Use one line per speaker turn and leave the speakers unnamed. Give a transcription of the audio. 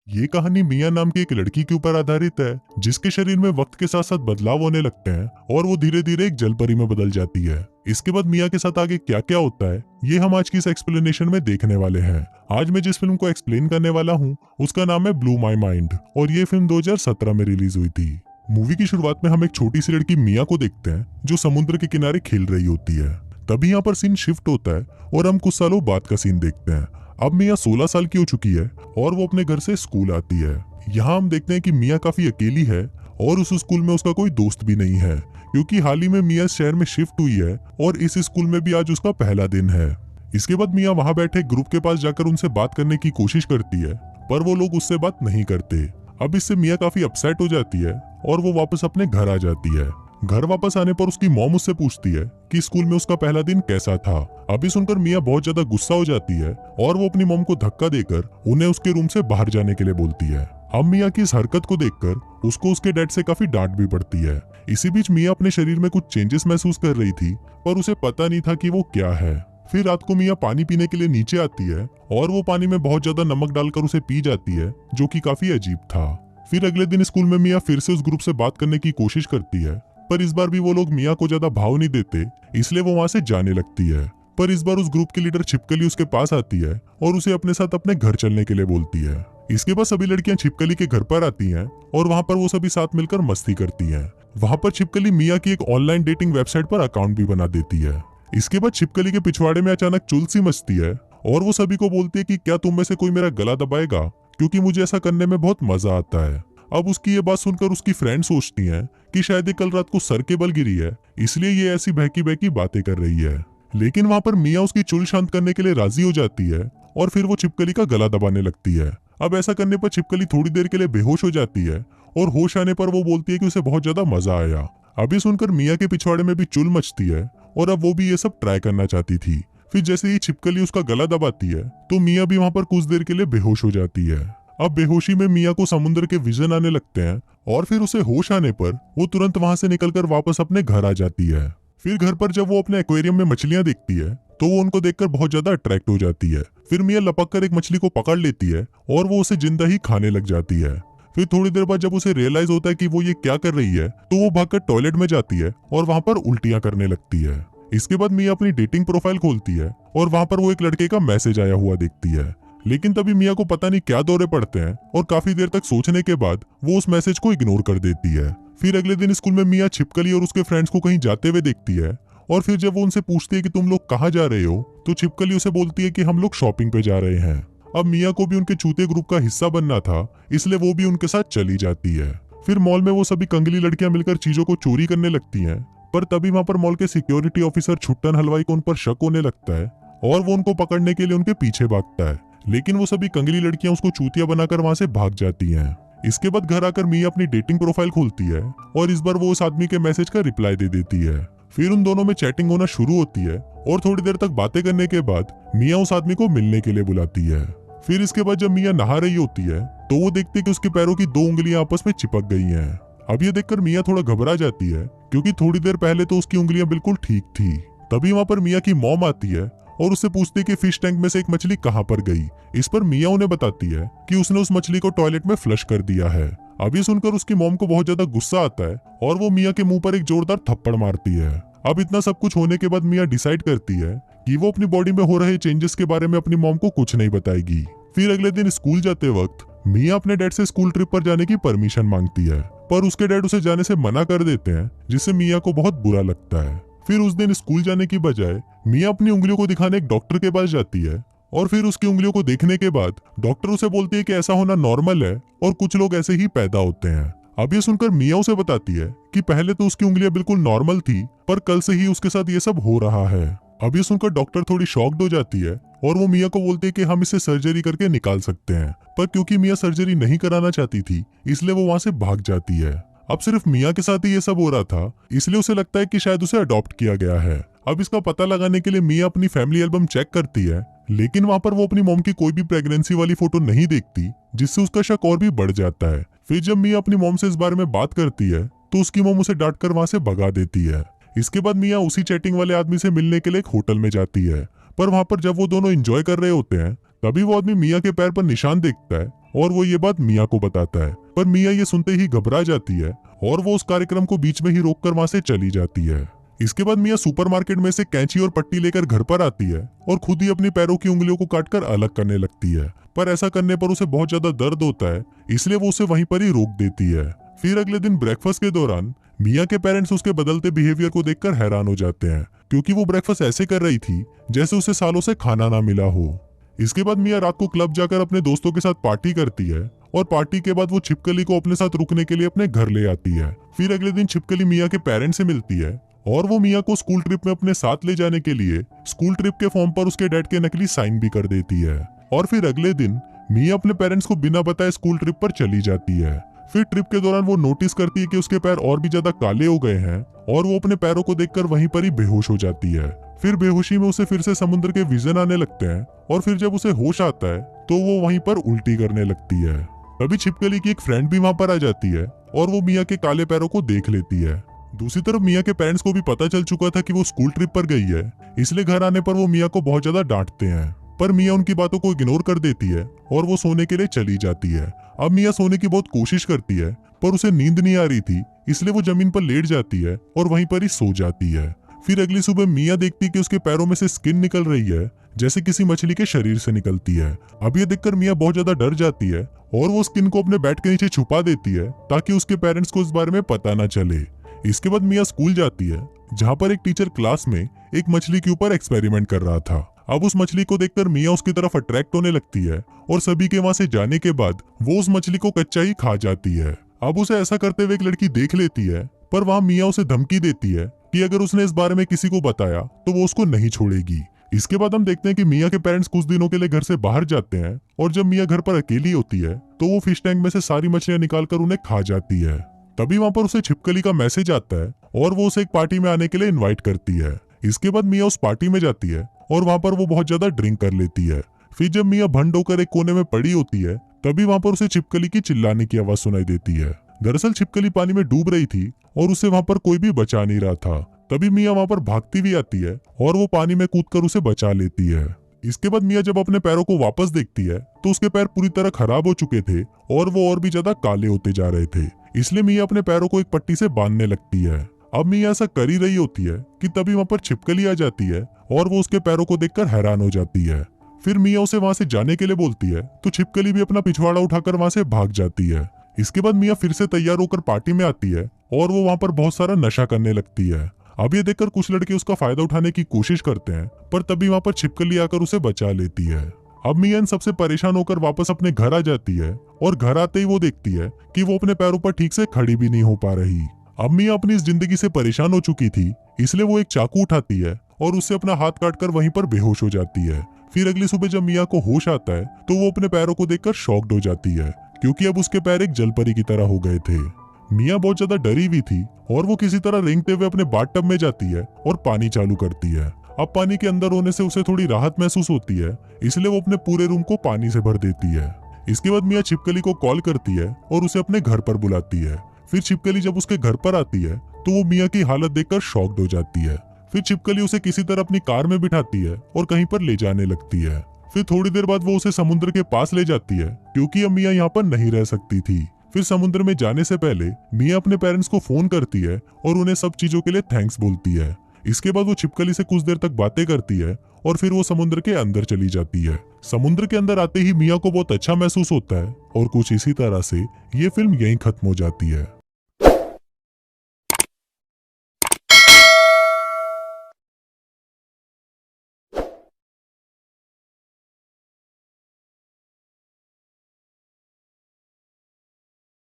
ये कहानी मिया नाम की एक लड़की के ऊपर आधारित है, जिसके शरीर में वक्त के साथ साथ बदलाव होने लगते हैं और वो धीरे धीरे एक जलपरी में बदल जाती है। इसके बाद मिया के साथ आगे क्या क्या होता है, ये हम आज की इस एक्सप्लेनेशन में देखने वाले हैं। आज मैं जिस फिल्म को एक्सप्लेन करने वाला हूँ उसका नाम है ब्लू माई माइंड और ये फिल्म 2017 में रिलीज हुई थी। मूवी की शुरुआत में हम एक छोटी सी लड़की मिया को देखते हैं जो समुद्र के किनारे खेल रही होती है। तभी यहाँ पर सीन शिफ्ट होता है और हम कुछ सालों बाद का सीन देखते हैं। अब मिया 16 साल की हो चुकी है और वो अपने घर से स्कूल आती है। यहाँ हम देखते हैं कि मिया काफी अकेली है और उस स्कूल में उसका कोई दोस्त भी नहीं है, क्योंकि हाल ही में मिया इस शहर में शिफ्ट हुई है और इस स्कूल में भी आज उसका पहला दिन है। इसके बाद मिया वहाँ बैठे ग्रुप के पास जाकर उनसे बात करने की कोशिश करती है, पर वो लोग उससे बात नहीं करते। अब इससे मिया काफी अपसेट हो जाती है और वो वापस अपने घर आ जाती है। घर वापस आने पर उसकी मॉम उससे पूछती है कि स्कूल में उसका पहला दिन कैसा था। अभी सुनकर मिया बहुत ज्यादा गुस्सा हो जाती है और वो अपनी मॉम को धक्का देकर उन्हें उसके रूम से बाहर जाने के लिए बोलती है। अब मिया की इस हरकत को देखकर उसको उसके डैड से काफी डांट भी पड़ती है। इसी बीच मिया अपने शरीर में कुछ चेंजेस महसूस कर रही थी, पर उसे पता नहीं था कि वो क्या है। फिर रात को मिया पानी पीने के लिए नीचे आती है और वो पानी में बहुत ज्यादा नमक डालकर उसे पी जाती है, जो कि काफी अजीब था। फिर अगले दिन स्कूल में मिया फिर से उस ग्रुप से बात करने की कोशिश करती है, पर इस बार भी वो लोग मिया को ज्यादा भाव नहीं देते, इसलिए वो वहां से जाने लगती है। पर इस बार उस ग्रुप की लीडर छिपकली उसके पास आती है और उसे अपने साथ अपने घर चलने के लिए बोलती है। इसके बाद सभी लड़कियां छिपकली के घर पर आती हैं और वहां पर वो सभी साथ मिलकर मस्ती करती हैं। वहां पर छिपकली मिया की एक ऑनलाइन डेटिंग वेबसाइट पर अकाउंट भी बना देती है। इसके बाद छिपकली के पिछवाड़े में अचानक चुल सी मचती है और वो सभी को बोलती है कि क्या तुम में से कोई मेरा गला दबाएगा, क्योंकि मुझे ऐसा करने में बहुत मजा आता है। अब उसकी ये बात सुनकर उसकी फ्रेंड सोचती हैं कि शायद ये कल रात को सर के बल गिरी है, इसलिए ये ऐसी बहकी बहकी बातें कर रही है। लेकिन वहां पर मिया उसकी चुल शांत करने के लिए राजी हो जाती है और फिर वो छिपकली का गला दबाने लगती है। अब ऐसा करने पर छिपकली थोड़ी देर के लिए बेहोश हो जाती है और होश आने पर वो बोलती है कि उसे बहुत ज्यादा मजा आया। अभी सुनकर मिया के पिछवाड़े में भी चुल मचती है और अब वो भी ये सब ट्राई करना चाहती थी। फिर जैसे ही छिपकली उसका गला दबाती है तो मिया भी वहां पर कुछ देर के लिए बेहोश हो जाती है। अब बेहोशी में मिया को समुद्र के विजन आने लगते हैं और फिर उसे होश आने पर वो तुरंत वहां से निकलकर वापस अपने घर आ जाती है। फिर घर पर जब वो अपने एक्वेरियम में मछलियां देखती है तो वो उनको देखकर बहुत ज्यादा अट्रैक्ट हो जाती है। फिर मिया लपक कर एक मछली को पकड़ लेती है और वो उसे जिंदा ही खाने लग जाती है। फिर थोड़ी देर बाद जब उसे रियलाइज होता है कि वो ये क्या कर रही है तो वो भागकर टॉयलेट में जाती है और वहां पर उल्टियां करने लगती है। इसके बाद मिया अपनी डेटिंग प्रोफाइल खोलती है और वहां पर वो एक लड़के का मैसेज आया हुआ देखती है। लेकिन तभी मिया को पता नहीं क्या दौरे पड़ते हैं और काफी देर तक सोचने के बाद वो उस मैसेज को इग्नोर कर देती है। फिर अगले दिन स्कूल में मिया छिपकली और उसके फ्रेंड्स को कहीं जाते हुए देखती है और फिर जब वो उनसे पूछती है कि तुम लोग कहाँ जा रहे हो तो छिपकली उसे बोलती है कि हम लोग शॉपिंग पे जा रहे हैं। अब मिया को भी उनके चूते ग्रुप का हिस्सा बनना था, इसलिए वो भी उनके साथ चली जाती है। फिर मॉल में वो सभी कंगली लड़कियां मिलकर चीजों को चोरी करने लगती हैं, पर तभी वहां पर मॉल के सिक्योरिटी ऑफिसर छुट्टन हलवाई को उन पर शक होने लगता है और वो उनको पकड़ने के लिए उनके पीछे भागता है। लेकिन वो सभी कंगली लड़कियां उसको चूतिया बनाकर वहां से भाग जाती हैं। इसके बाद घर आकर मिया अपनी डेटिंग प्रोफाइल खोलती है और इस बार वो उस आदमी के मैसेज का रिप्लाई दे देती है। फिर उन दोनों में चैटिंग होना शुरू होती है और थोड़ी देर तक बातें करने के बाद मिया उस आदमी को मिलने के लिए बुलाती है। फिर इसके बाद जब मिया नहा रही होती है तो वो देखती है कि उसके पैरों की 2 उंगलियां आपस में चिपक गई हैं। अब ये देखकर मिया थोड़ा घबरा जाती है, क्योंकि थोड़ी देर पहले तो उसकी उंगलियां बिल्कुल ठीक थी। तभी वहां पर मिया की मॉम आती है और उससे पूछती है कि फिश टैंक में से एक मछली कहां पर गई। इस पर मिया उन्हें बताती है कि उसने उस मछली को टॉयलेट में फ्लश कर दिया है। अब ये सुनकर उसकी मॉम को बहुत ज्यादा गुस्सा आता है और वो मिया के मुंह पर एक जोरदार थप्पड़ मारती है। अब इतना सब कुछ होने के बाद मिया डिसाइड करती है कि वो अपनी बॉडी में हो रहे चेंजेस के बारे में अपनी मॉम को कुछ नहीं बताएगी। फिर अगले दिन स्कूल जाते वक्त मिया अपने डैड से स्कूल ट्रिप पर जाने की परमिशन मांगती है, पर उसके डैड उसे जाने से मना कर देते हैं, जिससे मिया को बहुत बुरा लगता है। फिर उस दिन स्कूल जाने की बजाय मिया अपनी उंगलियों को दिखाने एक डॉक्टर के पास जाती है और फिर उसकी उंगलियों को देखने के बाद डॉक्टर उसे बोलती है कि ऐसा होना नॉर्मल है और कुछ लोग ऐसे ही पैदा होते हैं। अब ये सुनकर मिया उसे बताती है कि पहले तो उसकी उंगलियां बिल्कुल नॉर्मल थी, पर कल से ही उसके साथ ये सब हो रहा है। अब ये सुनकर डॉक्टर थोड़ी शॉक्ड हो जाती है और वो मिया को बोलती है कि हम इसे सर्जरी करके निकाल सकते हैं, पर क्योंकि मिया सर्जरी नहीं कराना चाहती थी इसलिए वो वहां से भाग जाती है। अब सिर्फ मिया के साथ ही ये सब हो रहा था, इसलिए उसे लगता है कि शायद उसे अडॉप्ट किया गया है। अब इसका पता लगाने के लिए मिया अपनी फैमिली एल्बम चेक करती है, लेकिन वहां पर वो अपनी मॉम की कोई भी प्रेगनेंसी वाली फोटो नहीं देखती, जिससे उसका शक और भी बढ़ जाता है। फिर जब मिया अपनी मॉम से इस बारे में बात करती है तो उसकी मॉम उसे डांट कर वहां से भगा देती है। इसके बाद मिया उसी चैटिंग वाले आदमी से मिलने के लिए एक होटल में जाती है, पर वहां पर जब वो दोनों एंजॉय कर रहे होते हैं तभी वो आदमी मिया के पैर पर निशान देखता है और वो ये बात मिया को बताता है। पर मिया ये सुनते ही घबरा जाती है और वो उस कार्यक्रम को बीच में ही रोककर वहां से चली जाती है। इसके बाद मिया सुपरमार्केट में से कैंची और पट्टी लेकर घर पर आती है और खुद ही अपनी पैरों की उंगलियों को काटकर अलग करने लगती है। पर ऐसा करने पर उसे बहुत ज्यादा दर्द होता है, इसलिए वो उसे वहीं पर ही रोक देती है। फिर अगले दिन ब्रेकफास्ट के दौरान मिया के पेरेंट्स उसके बदलते बिहेवियर को देखकर हैरान हो जाते हैं, क्योंकि वो ब्रेकफास्ट ऐसे कर रही थी जैसे उसे सालों से खाना ना मिला हो। इसके बाद मिया रात को क्लब जाकर अपने दोस्तों के साथ पार्टी करती है और पार्टी के बाद वो छिपकली को अपने साथ रुकने के लिए अपने घर ले आती है। फिर अगले दिन छिपकली मिया के पेरेंट्स से मिलती है और वो मिया को स्कूल ट्रिप में अपने साथ ले जाने के लिए स्कूल ट्रिप के फॉर्म पर उसके डैड के नकली साइन भी कर देती है। और फिर अगले दिन मिया अपने पेरेंट्स को बिना बताए स्कूल ट्रिप पर चली जाती है। फिर ट्रिप के दौरान वो नोटिस करती है कि उसके पैर और भी ज्यादा काले हो गए हैं और वो अपने पैरों को देखकर वहीं पर ही बेहोश हो जाती है। फिर बेहोशी में उसे फिर से समुद्र के विजन आने लगते हैं और फिर जब उसे होश आता है तो वो वहीं पर उल्टी करने लगती है। तभी छिपकली की एक फ्रेंड भी वहां पर आ जाती है और वो मिया के काले पैरों को देख लेती है। दूसरी तरफ मिया के पेरेंट्स को भी पता चल चुका था कि वो स्कूल ट्रिप पर गई है, इसलिए घर आने पर वो मिया को बहुत ज्यादा डांटते हैं। पर मिया उनकी बातों को इग्नोर कर देती है और वो सोने के लिए चली जाती है। अब मिया सोने की बहुत कोशिश करती है पर उसे नींद नहीं आ रही थी, इसलिए वो जमीन पर लेट जाती है और वहीं पर ही सो जाती है। फिर अगली सुबह मिया देखती है कि उसके पैरों में से स्किन निकल रही है, जैसे किसी मछली के शरीर से निकलती है। अब ये देखकर मिया बहुत ज्यादा डर जाती है और वो स्किन को अपने बेड के नीचे छुपा देती है ताकि उसके पेरेंट्स को इस बारे में पता न चले। इसके बाद मिया स्कूल जाती है, जहाँ पर एक टीचर क्लास में एक मछली के ऊपर एक्सपेरिमेंट कर रहा था। अब उस मछली को देखकर मिया उसकी तरफ अट्रैक्ट होने लगती है और सभी के वहां से जाने के बाद वो उस मछली को कच्चा ही खा जाती है। अब उसे ऐसा करते हुए एक लड़की देख लेती है, पर वहाँ मिया उसे धमकी देती है कि अगर उसने इस बारे में किसी को बताया तो वो उसको नहीं छोड़ेगी। इसके बाद हम देखते हैं कि मिया के पेरेंट्स कुछ दिनों के लिए घर से बाहर जाते हैं और जब मिया घर पर अकेली होती है तो वो फिश टैंक में से सारी मछलियां निकालकर उन्हें खा जाती है। तभी वहां पर उसे छिपकली का मैसेज आता है और वो उसे एक पार्टी में आने के लिए इनवाइट करती है। इसके बाद मिया उस पार्टी में जाती है और वहां पर वो बहुत ज्यादा ड्रिंक कर लेती है। फिर जब मिया भंड होकर एक कोने में पड़ी होती है तभी वहां पर उसे छिपकली की चिल्लाने की आवाज सुनाई देती है। दरअसल छिपकली पानी में डूब रही थी और उसे वहां पर कोई भी बचा नहीं रहा था। तभी मिया वहां पर भागती भी आती है और वो पानी में कूदकर उसे बचा लेती है। इसके बाद मिया जब अपने पैरों को वापस देखती है तो उसके पैर पूरी तरह खराब हो चुके थे और वो और भी ज्यादा काले होते जा रहे थे, इसलिए मिया अपने पैरों को एक पट्टी से बांधने लगती है। अब मिया ऐसा कर ही रही होती है कि तभी वहां पर छिपकली आ जाती है और वो उसके पैरों को देखकर हैरान हो जाती है। फिर मिया उसे वहां से जाने के लिए बोलती है तो छिपकली भी अपना पिछवाड़ा उठाकर वहां से भाग जाती है। इसके बाद मिया फिर से तैयार होकर पार्टी में आती है और वो वहां पर बहुत सारा नशा करने लगती है। अब ये देखकर कुछ लड़के उसका फायदा उठाने की कोशिश करते हैं, पर तभी वहां पर छिपकली आकर उसे बचा लेती है। अब मिया इन सबसे परेशान होकर वापस अपने घर आ जाती है और घर आते ही वो देखती है कि वो अपने पैरों पर ठीक से खड़ी भी नहीं हो पा रही। अब मिया अपनी इस जिंदगी से परेशान हो चुकी थी, इसलिए वो एक चाकू उठाती है और उससे अपना हाथ काटकर वहीं पर बेहोश हो जाती है। फिर अगली सुबह जब मिया को होश आता है तो वो अपने पैरों को देखकर शॉक्ड हो जाती है, क्योंकि अब उसके पैर एक जलपरी की तरह हो गए थे। मिया बहुत ज्यादा डरी हुई थी और वो किसी तरह रेंगते हुए अपने बाथटब में जाती है और पानी चालू करती है। अब पानी के अंदर होने से उसे थोड़ी राहत महसूस होती है, इसलिए वो अपने पूरे रूम को पानी से भर देती है। इसके बाद मिया छिपकली को कॉल करती है और उसे अपने घर पर बुलाती है। फिर छिपकली जब उसके घर पर आती है तो वो मिया की हालत देखकर शॉक्ड हो जाती है। फिर छिपकली उसे किसी तरह अपनी कार में बिठाती है और कहीं पर ले जाने लगती है। फिर थोड़ी देर बाद वो उसे समुद्र के पास ले जाती है, क्योंकि अब मिया यहाँ पर नहीं रह सकती थी। फिर समुद्र में जाने से पहले मिया अपने पेरेंट्स को फोन करती है और उन्हें सब चीजों के लिए थैंक्स बोलती है। इसके बाद वो छिपकली से कुछ देर तक बातें करती है और फिर वो समुद्र के अंदर चली जाती है। समुद्र के अंदर आते ही मिया को बहुत अच्छा महसूस होता है और कुछ इसी तरह से ये फिल्म यहीं खत्म हो जाती है।